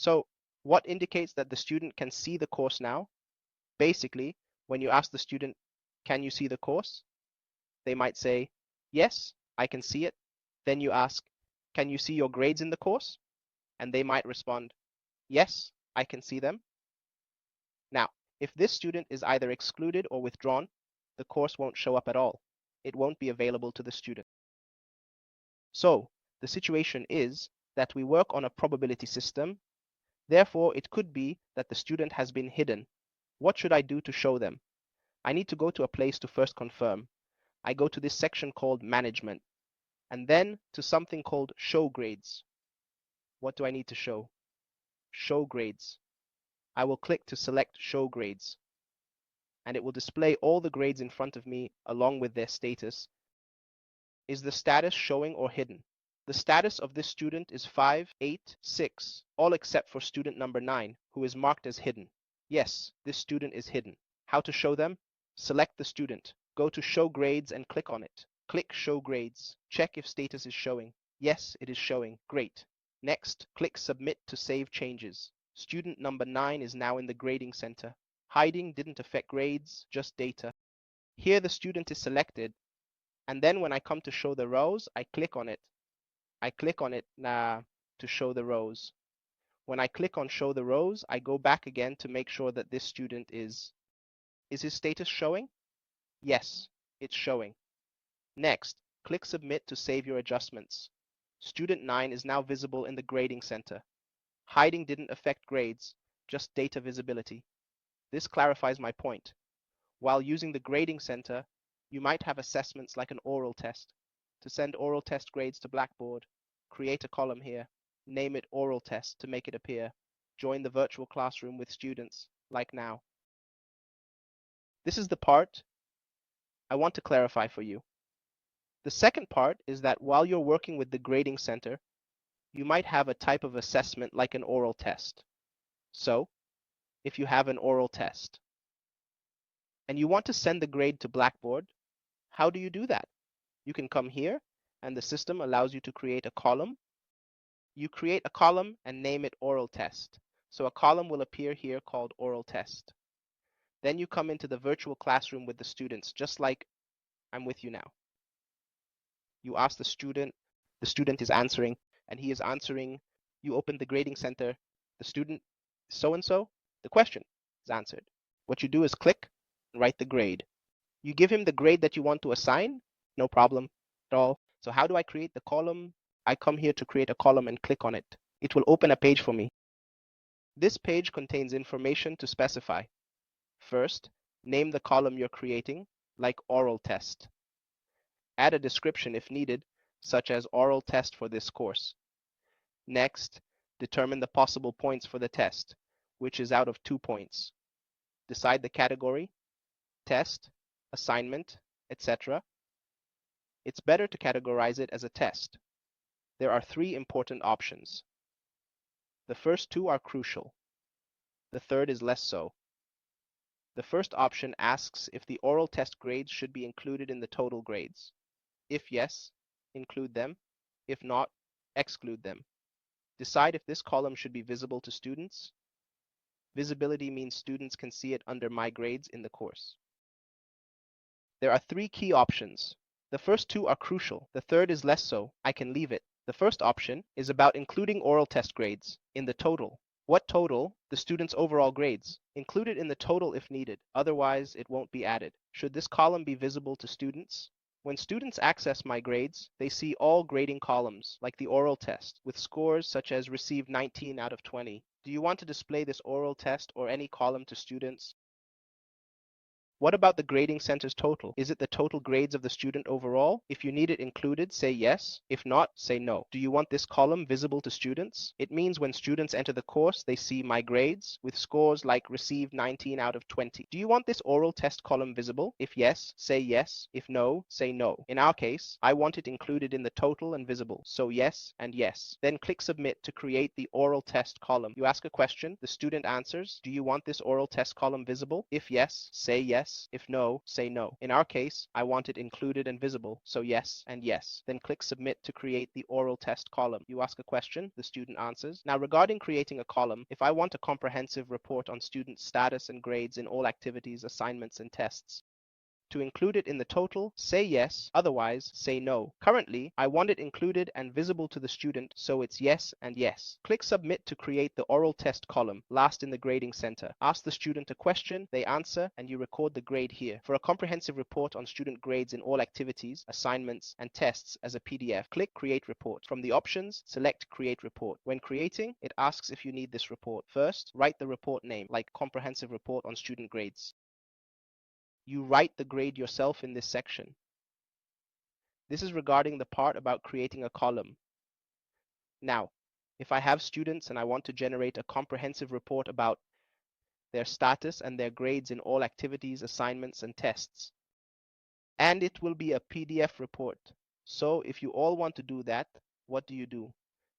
So what indicates that the student can see the course now? Basically, when you ask the student, can you see the course? They might say, yes, I can see it. Then you ask, can you see your grades in the course? And they might respond, yes, I can see them. Now, if this student is either excluded or withdrawn, the course won't show up at all. It won't be available to the student. So the situation is that we work on a probability system. Therefore, it could be that the student has been hidden. What should I do to show them? I need to go to a place to first confirm. I go to this section called Management, and then to something called Show Grades. What do I need to show? Show Grades. I will click to select Show Grades, and it will display all the grades in front of me along with their status. Is the status showing or hidden? The status of this student is 5, 8, 6, all except for student number 9, who is marked as hidden. Yes, this student is hidden. How to show them? Select the student. Go to Show Grades and click on it. Click Show Grades. Check if status is showing. Yes, it is showing. Great. Next, click Submit to save changes. Student number 9 is now in the grading center. Hiding didn't affect grades, just data. Here the student is selected, and then when I come to show the rows, I click on it. I click on it to show the rows. When I click on Show the Rows, I go back again to make sure that this student is his status showing? Yes, it's showing. Next, click Submit to save your adjustments. Student 9 is now visible in the grading center. Hiding didn't affect grades, just data visibility. This clarifies my point. While using the grading center, you might have assessments like an oral test. To send oral test grades to Blackboard, create a column here, name it oral test to make it appear. Join the virtual classroom with students, like now. This is the part I want to clarify for you. The second part is that while you're working with the grading center, you might have a type of assessment like an oral test. So, if you have an oral test and you want to send the grade to Blackboard, how do you do that? You can come here and the system allows you to create a column. You create a column and name it oral test. So a column will appear here called oral test. Then you come into the virtual classroom with the students, just like I'm with you now. You ask the student is answering, and he is answering. You open the grading center, the student so-and-so, the question is answered. What you do is click and write the grade. You give him the grade that you want to assign, no problem at all. So how do I create the column? I come here to create a column and click on it. It will open a page for me. This page contains information to specify. First, name the column you're creating, like oral test. Add a description if needed, such as oral test for this course. Next, determine the possible points for the test, which is out of 2 points. Decide the category, test, assignment, etc. It's better to categorize it as a test. There are 3 important options. The first 2 are crucial. The third is less so. The first option asks if the oral test grades should be included in the total grades. If yes, include them. If not, exclude them. Decide if this column should be visible to students. Visibility means students can see it under My Grades in the course. There are 3 key options. The first 2 are crucial. The third is less so. I can leave it. The first option is about including oral test grades in the total. What total? The student's overall grades. Include it in the total if needed. Otherwise, it won't be added. Should this column be visible to students? When students access My Grades, they see all grading columns, like the oral test, with scores such as received 19 out of 20. Do you want to display this oral test or any column to students? What about the grading center's total? Is it the total grades of the student overall? If you need it included, say yes. If not, say no. Do you want this column visible to students? It means when students enter the course, they see My Grades with scores like received 19 out of 20. Do you want this oral test column visible? If yes, say yes. If no, say no. In our case, I want it included in the total and visible. So yes and yes. Then click Submit to create the oral test column. You ask a question, the student answers. Do you want this oral test column visible? If yes, say yes. yes. If no, say no. In our case, I want it included and visible, so yes and yes. Then click Submit to create the oral test column. You ask a question, the student answers. Now, regarding creating a column, if I want a comprehensive report on student status and grades in all activities, assignments, and tests, to include it in the total, say yes, otherwise say no. Currently, I want it included and visible to the student, so it's yes and yes. Click Submit to create the oral test column, last in the grading center. Ask the student a question, they answer, and you record the grade here. For a comprehensive report on student grades in all activities, assignments, and tests as a PDF, click Create Report. From the options, select Create Report. When creating, it asks if you need this report. First, write the report name, like Comprehensive Report on Student Grades. You write the grade yourself in this section. This is regarding the part about creating a column. Now, if I have students and I want to generate a comprehensive report about their status and their grades in all activities, assignments, and tests, and it will be a PDF report. So if you all want to do that, what do?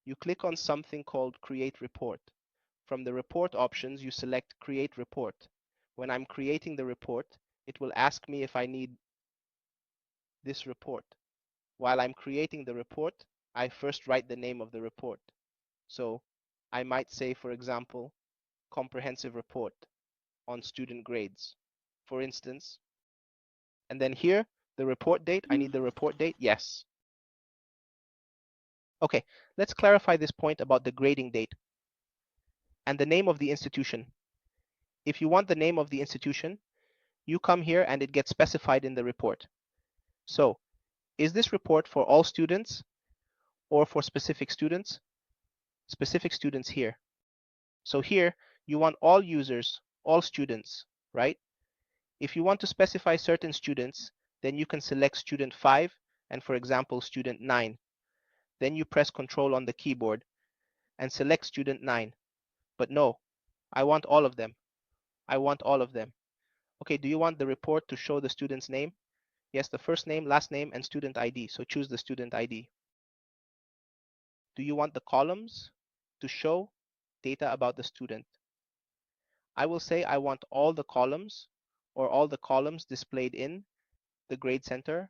You click on something called Create Report. From the report options, you select Create Report. When I'm creating the report, it will ask me if I need this report. While I'm creating the report, I first write the name of the report. So I might say, for example, comprehensive report on student grades, for instance. And then here, the report date, I need the report date, yes. Okay, let's clarify this point about the grading date and the name of the institution. If you want the name of the institution, you come here and it gets specified in the report. So, is this report for all students or for specific students? Specific students here. So here, you want all users, all students, right? If you want to specify certain students, then you can select student 5 and, for example, student 9. Then you press Control on the keyboard and select student 9. But no, I want all of them. I want all of them. Okay, do you want the report to show the student's name? Yes, the first name, last name, and student ID. So choose the student ID. Do you want the columns to show data about the student? I will say I want all the columns or all the columns displayed in the Grade Center,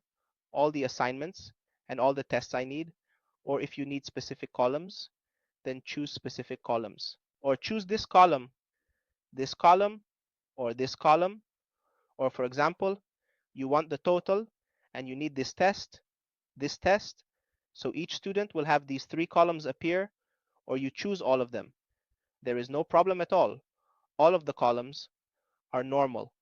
all the assignments, and all the tests I need. Or if you need specific columns, then choose specific columns. Or choose this column, or this column. Or for example, you want the total and you need this test. So each student will have these 3 columns appear, or you choose all of them. There is no problem at all. All of the columns are normal.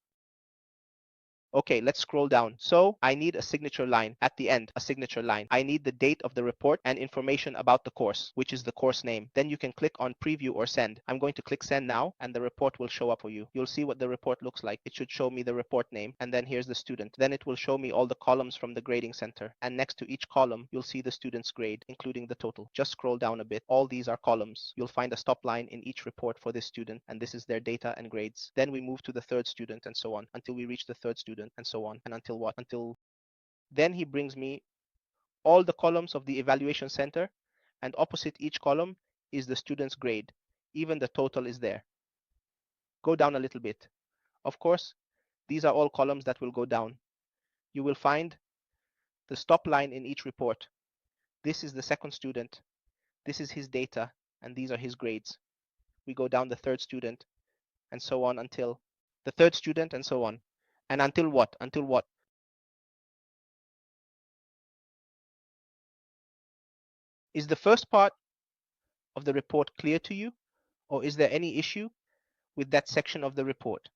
Okay, let's scroll down. So I need a signature line at the end, a signature line. I need the date of the report and information about the course, which is the course name. Then you can click on preview or send. I'm going to click send now, and the report will show up for you. You'll see what the report looks like. It should show me the report name, and then here's the student. Then it will show me all the columns from the grading center. And next to each column, you'll see the student's grade, including the total. Just scroll down a bit. All these are columns. You'll find a stop line in each report for this student, and this is their data and grades. Then we move to the third student and so on until we reach the third student and so on. And until what? Until then he brings me all the columns of the evaluation center, and opposite each column is the student's grade. Even the total is there. Go down a little bit. Of course, these are all columns that will go down. You will find the stop line in each report. This is the second student. This is his data, and these are his grades. We go down the third student, and so on until the third student, and so on. And until what? Until what? Is the first part of the report clear to you, or is there any issue with that section of the report?